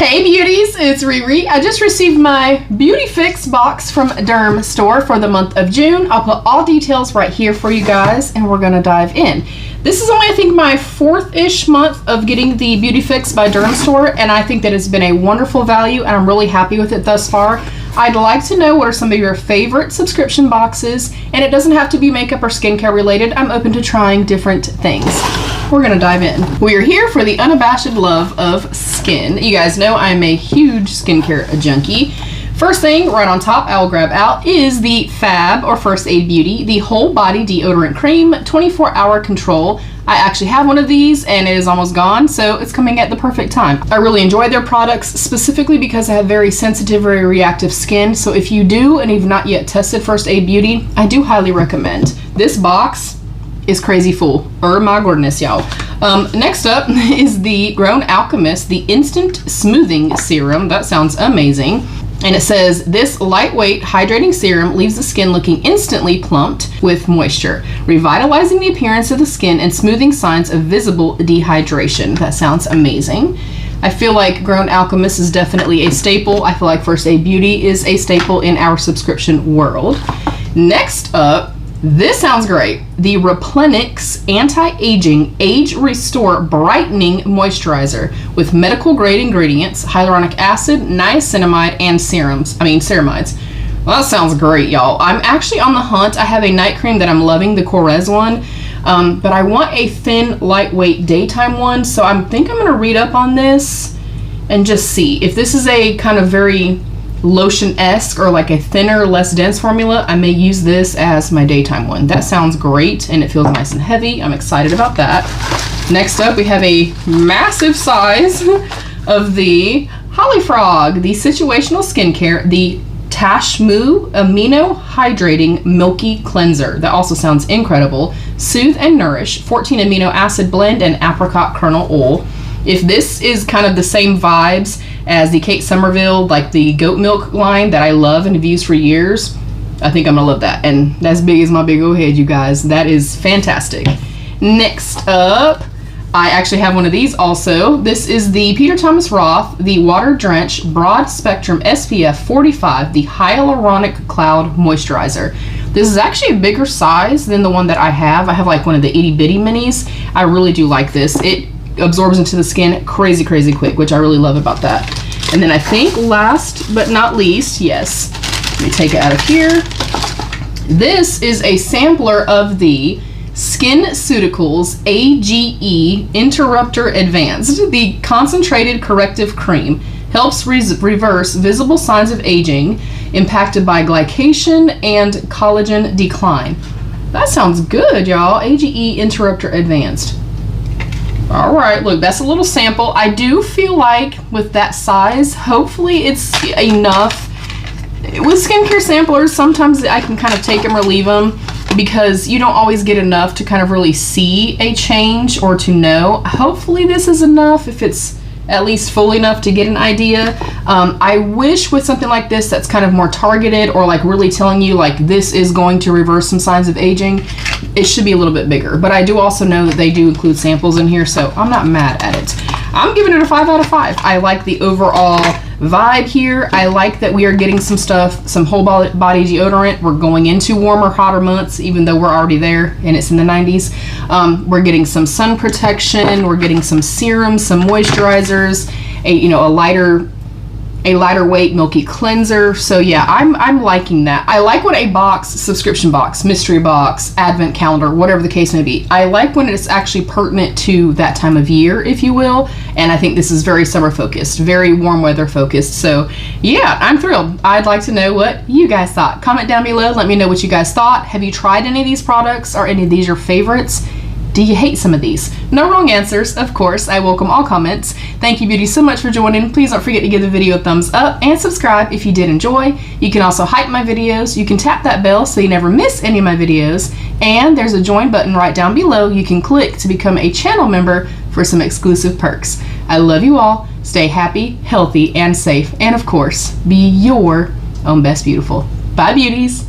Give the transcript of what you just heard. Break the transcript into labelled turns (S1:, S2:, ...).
S1: Hey beauties, it's Riri. I just received my BeautyFix box from Dermstore for the month of June. I'll put all details right here for you guys and we're gonna dive in. This is only, I think, my fourth-ish month of getting the BeautyFix by Dermstore, and I think that it's been a wonderful value and I'm really happy with it thus far. I'd like to know what are some of your favorite subscription boxes, and it doesn't have to be makeup or skincare related. I'm open to trying different things. We're gonna dive in. We are here for the unabashed love of skin. You guys know I'm a huge skincare junkie. First thing right on top I'll grab out is the Fab or First Aid Beauty, the whole body deodorant cream, 24-hour control. I actually have one of these and it is almost gone, so it's coming at the perfect time. I really enjoy their products specifically because I have very sensitive, very reactive skin. So if you do and you've not yet tested First Aid Beauty, I do highly recommend. This box is crazy full. My goodness, y'all. Next up is the Grown Alchemist, the Instant Smoothing Serum. That sounds amazing. And it says, this lightweight hydrating serum leaves the skin looking instantly plumped with moisture, revitalizing the appearance of the skin and smoothing signs of visible dehydration. That sounds amazing. I feel like Grown Alchemist is definitely a staple. I feel like First Aid Beauty is a staple in our subscription world. Next up, this sounds great. The Replenix Anti-Aging Age Restore Brightening Moisturizer with medical grade ingredients, hyaluronic acid, niacinamide, and ceramides. Well, that sounds great, y'all. I'm actually on the hunt. I have a night cream that I'm loving, the Corez one, but I want a thin, lightweight daytime one, so I think I'm gonna read up on this and just see. If this is a kind of very lotion-esque or like a thinner, less dense formula, I may use this as my daytime one. That sounds great and it feels nice and heavy. I'm excited about that. Next up, we have a massive size of the Holly Frog, the Situational Skincare, the Tashmoo Amino Hydrating Milky Cleanser. That also sounds incredible. Soothe and Nourish, 14 amino acid blend and apricot kernel oil. If this is kind of the same vibes as the Kate Somerville, like the goat milk line that I love and have used for years, I think I'm gonna love that. And that's big as my big old head, you guys. That is fantastic. Next up, I actually have one of these also. This is the Peter Thomas Roth, the Water Drench Broad Spectrum SPF 45, the Hyaluronic Cloud Moisturizer. This is actually a bigger size than the one that I have. I have like one of the itty bitty minis. I really do like this. It absorbs into the skin crazy quick, which I really love about that. And then I think last but not least, yes, let me take it out of here. This is a sampler of the SkinCeuticals AGE Interrupter Advanced. The concentrated corrective cream helps reverse visible signs of aging impacted by glycation and collagen decline. That sounds good, y'all. AGE Interrupter Advanced. All right, look, that's a little sample. I do feel like with that size, hopefully it's enough. With skincare samplers, sometimes I can kind of take them or leave them because you don't always get enough to kind of really see a change or to know. Hopefully this is enough, if it's at least full enough to get an idea. I wish with something like this that's kind of more targeted or like really telling you like this is going to reverse some signs of aging, it should be a little bit bigger. But I do also know that they do include samples in here, so I'm not mad at it. I'm giving it a 5 out of 5. I like the overall vibe here. I like that we are getting some stuff, some whole body deodorant. We're going into warmer, hotter months, even though we're already there and it's in the 90s. We're getting some sun protection. We're getting some serums, some moisturizers, a lighter weight milky cleanser. So yeah, I'm liking that. I like when a box, subscription box, mystery box, advent calendar, whatever the case may be, I like when it's actually pertinent to that time of year, if you will. And I think this is very summer focused, very warm weather focused. So yeah, I'm thrilled. I'd like to know what you guys thought. Comment down below, let me know what you guys thought. Have you tried any of these products? Are any of these your favorites? Do you hate some of these? No wrong answers, of course. I welcome all comments. Thank you, beauty, so much for joining. Please don't forget to give the video a thumbs up and subscribe if you did enjoy. You can also hype my videos. You can tap that bell so you never miss any of my videos. And there's a join button right down below you can click to become a channel member for some exclusive perks. I love you all. Stay happy, healthy, and safe. And of course, be your own best beautiful. Bye, beauties.